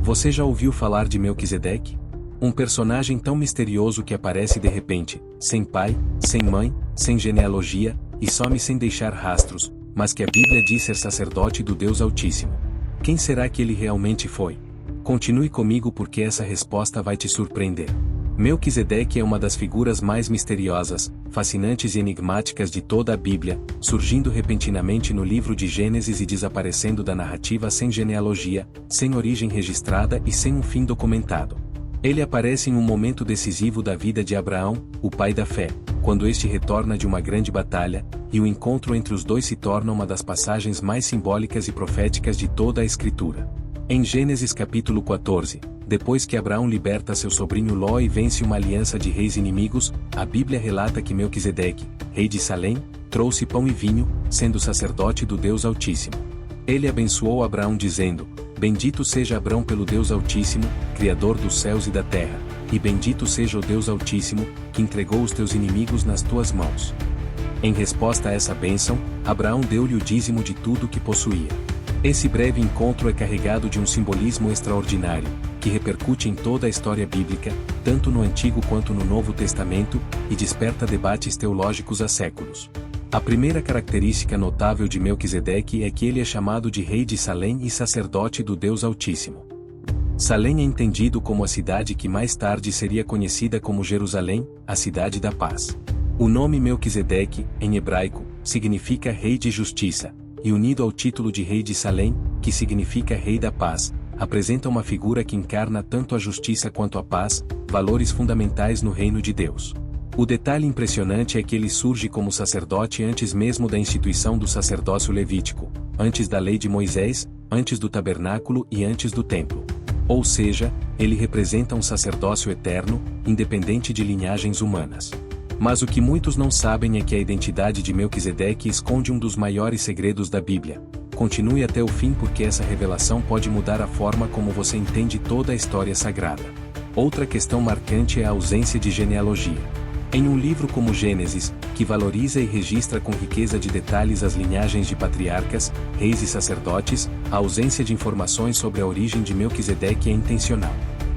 Você já ouviu falar de Melquisedeque? Um personagem tão misterioso que aparece de repente, sem pai, sem mãe, sem genealogia, e some sem deixar rastros, mas que a Bíblia diz ser sacerdote do Deus Altíssimo. Quem será que ele realmente foi? Continue comigo porque essa resposta vai te surpreender. Melquisedeque é uma das figuras mais misteriosas, fascinantes e enigmáticas de toda a Bíblia, surgindo repentinamente no livro de Gênesis e desaparecendo da narrativa sem genealogia, sem origem registrada e sem um fim documentado. Ele aparece em um momento decisivo da vida de Abraão, o pai da fé, quando este retorna de uma grande batalha, e o encontro entre os dois se torna uma das passagens mais simbólicas e proféticas de toda a Escritura. Em Gênesis capítulo 14, depois que Abraão liberta seu sobrinho Ló e vence uma aliança de reis inimigos, a Bíblia relata que Melquisedeque, rei de Salém, trouxe pão e vinho, sendo sacerdote do Deus Altíssimo. Ele abençoou Abraão dizendo: Bendito seja Abraão pelo Deus Altíssimo, Criador dos céus e da terra, e bendito seja o Deus Altíssimo, que entregou os teus inimigos nas tuas mãos. Em resposta a essa bênção, Abraão deu-lhe o dízimo de tudo o que possuía. Esse breve encontro é carregado de um simbolismo extraordinário, que repercute em toda a história bíblica, tanto no Antigo quanto no Novo Testamento, e desperta debates teológicos há séculos. A primeira característica notável de Melquisedeque é que ele é chamado de rei de Salém e sacerdote do Deus Altíssimo. Salém é entendido como a cidade que mais tarde seria conhecida como Jerusalém, a cidade da paz. O nome Melquisedeque, em hebraico, significa rei de justiça, e unido ao título de rei de Salém, que significa rei da paz, apresenta uma figura que encarna tanto a justiça quanto a paz, valores fundamentais no reino de Deus. O detalhe impressionante é que ele surge como sacerdote antes mesmo da instituição do sacerdócio levítico, antes da lei de Moisés, antes do tabernáculo e antes do templo. Ou seja, ele representa um sacerdócio eterno, independente de linhagens humanas. Mas o que muitos não sabem é que a identidade de Melquisedeque esconde um dos maiores segredos da Bíblia. Continue até o fim porque essa revelação pode mudar a forma como você entende toda a história sagrada. Outra questão marcante é a ausência de genealogia. Em um livro como Gênesis, que valoriza e registra com riqueza de detalhes as linhagens de patriarcas, reis e sacerdotes, a ausência de informações sobre a origem de Melquisedeque é intencional.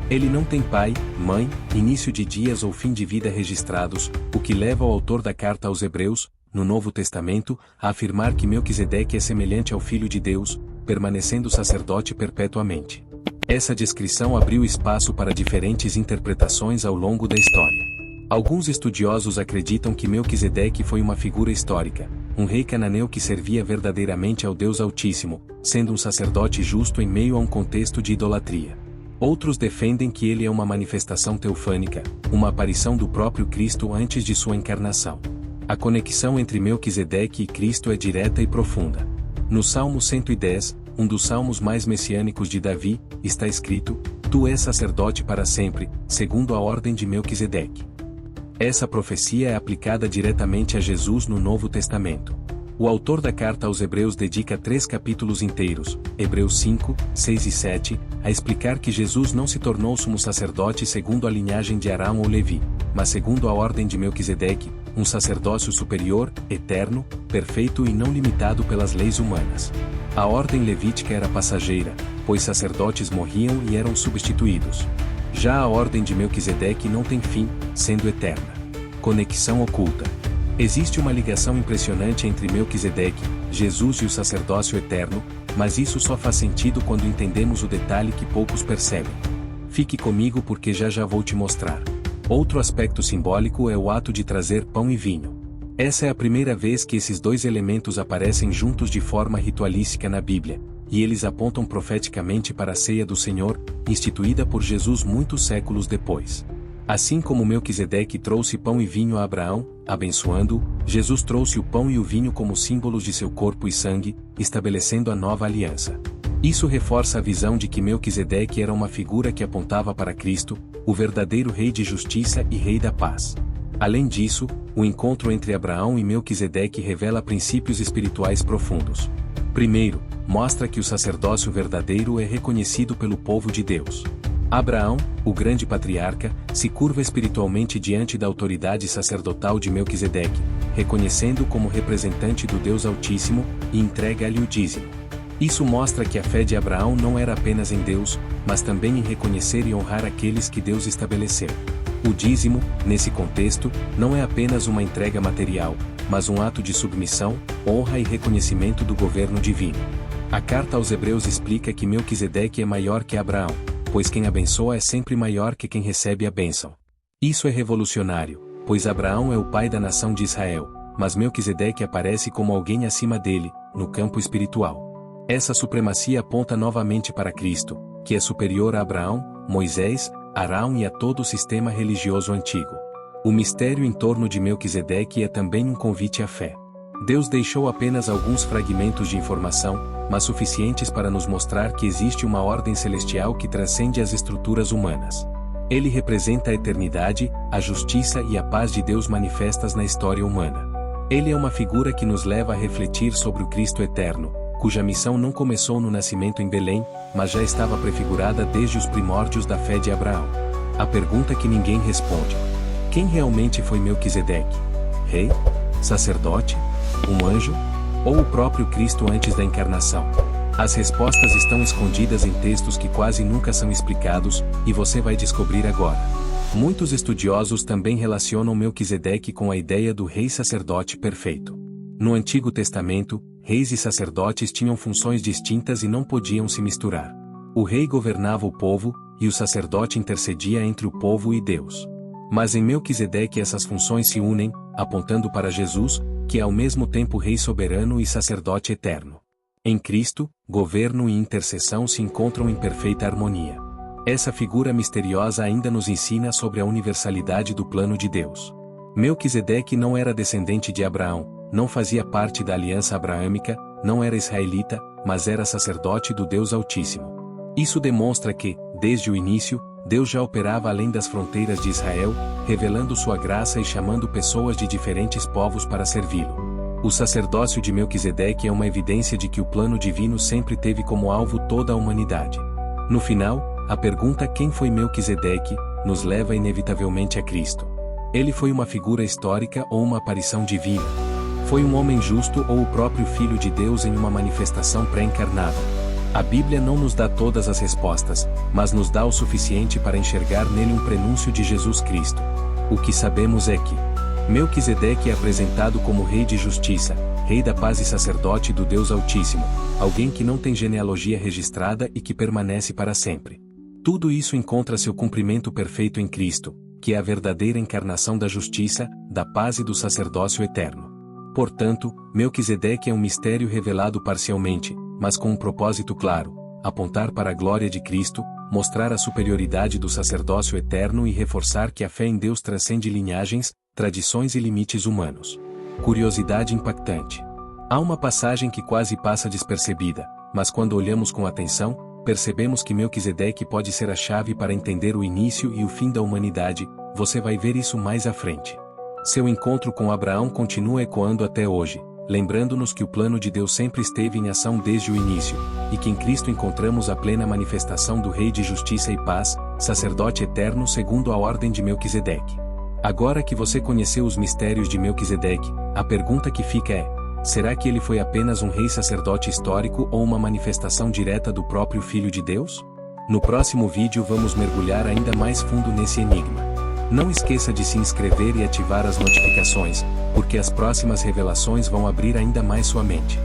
Ele não tem pai, mãe, início de dias ou fim de vida registrados, o que leva o autor da carta aos Hebreus, no Novo Testamento, a afirmar que Melquisedeque é semelhante ao Filho de Deus, permanecendo sacerdote perpetuamente. Essa descrição abriu espaço para diferentes interpretações ao longo da história. Alguns estudiosos acreditam que Melquisedeque foi uma figura histórica, um rei cananeu que servia verdadeiramente ao Deus Altíssimo, sendo um sacerdote justo em meio a um contexto de idolatria. Outros defendem que ele é uma manifestação teofânica, uma aparição do próprio Cristo antes de sua encarnação. A conexão entre Melquisedeque e Cristo é direta e profunda. No Salmo 110, um dos salmos mais messiânicos de Davi, está escrito: Tu és sacerdote para sempre, segundo a ordem de Melquisedeque. Essa profecia é aplicada diretamente a Jesus no Novo Testamento. O autor da carta aos Hebreus dedica 3 capítulos inteiros, Hebreus 5, 6 e 7, a explicar que Jesus não se tornou sumo sacerdote segundo a linhagem de Arão ou Levi, mas segundo a ordem de Melquisedeque, um sacerdócio superior, eterno, perfeito e não limitado pelas leis humanas. A ordem levítica era passageira, pois sacerdotes morriam e eram substituídos. Já a ordem de Melquisedeque não tem fim, sendo eterna. Conexão oculta. Existe uma ligação impressionante entre Melquisedeque, Jesus e o sacerdócio eterno, mas isso só faz sentido quando entendemos o detalhe que poucos percebem. Fique comigo porque já vou te mostrar. Outro aspecto simbólico é o ato de trazer pão e vinho. Essa é a primeira vez que esses dois elementos aparecem juntos de forma ritualística na Bíblia, e eles apontam profeticamente para a ceia do Senhor, instituída por Jesus muitos séculos depois. Assim como Melquisedeque trouxe pão e vinho a Abraão, abençoando-o, Jesus trouxe o pão e o vinho como símbolos de seu corpo e sangue, estabelecendo a nova aliança. Isso reforça a visão de que Melquisedeque era uma figura que apontava para Cristo, o verdadeiro rei de justiça e rei da paz. Além disso, o encontro entre Abraão e Melquisedeque revela princípios espirituais profundos. Primeiro, mostra que o sacerdócio verdadeiro é reconhecido pelo povo de Deus. Abraão, o grande patriarca, se curva espiritualmente diante da autoridade sacerdotal de Melquisedeque, reconhecendo-o como representante do Deus Altíssimo, e entrega-lhe o dízimo. Isso mostra que a fé de Abraão não era apenas em Deus, mas também em reconhecer e honrar aqueles que Deus estabeleceu. O dízimo, nesse contexto, não é apenas uma entrega material, mas um ato de submissão, honra e reconhecimento do governo divino. A carta aos Hebreus explica que Melquisedeque é maior que Abraão, pois quem abençoa é sempre maior que quem recebe a bênção. Isso é revolucionário, pois Abraão é o pai da nação de Israel, mas Melquisedeque aparece como alguém acima dele, no campo espiritual. Essa supremacia aponta novamente para Cristo, que é superior a Abraão, Moisés, Arão e a todo o sistema religioso antigo. O mistério em torno de Melquisedeque é também um convite à fé. Deus deixou apenas alguns fragmentos de informação, mas suficientes para nos mostrar que existe uma ordem celestial que transcende as estruturas humanas. Ele representa a eternidade, a justiça e a paz de Deus manifestas na história humana. Ele é uma figura que nos leva a refletir sobre o Cristo eterno, cuja missão não começou no nascimento em Belém, mas já estava prefigurada desde os primórdios da fé de Abraão. A pergunta que ninguém responde: quem realmente foi Melquisedeque? Rei? Sacerdote? Um anjo? Ou o próprio Cristo antes da encarnação? As respostas estão escondidas em textos que quase nunca são explicados, e você vai descobrir agora. Muitos estudiosos também relacionam Melquisedeque com a ideia do rei sacerdote perfeito. No Antigo Testamento, reis e sacerdotes tinham funções distintas e não podiam se misturar. O rei governava o povo, e o sacerdote intercedia entre o povo e Deus. Mas em Melquisedeque essas funções se unem, apontando para Jesus, que é ao mesmo tempo rei soberano e sacerdote eterno. Em Cristo, governo e intercessão se encontram em perfeita harmonia. Essa figura misteriosa ainda nos ensina sobre a universalidade do plano de Deus. Melquisedeque não era descendente de Abraão, não fazia parte da aliança abraâmica, não era israelita, mas era sacerdote do Deus Altíssimo. Isso demonstra que, desde o início, Deus já operava além das fronteiras de Israel, revelando sua graça e chamando pessoas de diferentes povos para servi-lo. O sacerdócio de Melquisedeque é uma evidência de que o plano divino sempre teve como alvo toda a humanidade. No final, a pergunta quem foi Melquisedeque, nos leva inevitavelmente a Cristo. Ele foi uma figura histórica ou uma aparição divina? Foi um homem justo ou o próprio Filho de Deus em uma manifestação pré-encarnada? A Bíblia não nos dá todas as respostas, mas nos dá o suficiente para enxergar nele um prenúncio de Jesus Cristo. O que sabemos é que Melquisedeque é apresentado como rei de justiça, rei da paz e sacerdote do Deus Altíssimo, alguém que não tem genealogia registrada e que permanece para sempre. Tudo isso encontra seu cumprimento perfeito em Cristo, que é a verdadeira encarnação da justiça, da paz e do sacerdócio eterno. Portanto, Melquisedeque é um mistério revelado parcialmente, mas com um propósito claro: apontar para a glória de Cristo, mostrar a superioridade do sacerdócio eterno e reforçar que a fé em Deus transcende linhagens, tradições e limites humanos. Curiosidade impactante. Há uma passagem que quase passa despercebida, mas quando olhamos com atenção, percebemos que Melquisedeque pode ser a chave para entender o início e o fim da humanidade. Você vai ver isso mais à frente. Seu encontro com Abraão continua ecoando até hoje, lembrando-nos que o plano de Deus sempre esteve em ação desde o início, e que em Cristo encontramos a plena manifestação do Rei de Justiça e Paz, sacerdote eterno segundo a ordem de Melquisedeque. Agora que você conheceu os mistérios de Melquisedeque, a pergunta que fica é: será que ele foi apenas um rei sacerdote histórico ou uma manifestação direta do próprio Filho de Deus? No próximo vídeo vamos mergulhar ainda mais fundo nesse enigma. Não esqueça de se inscrever e ativar as notificações, porque as próximas revelações vão abrir ainda mais sua mente.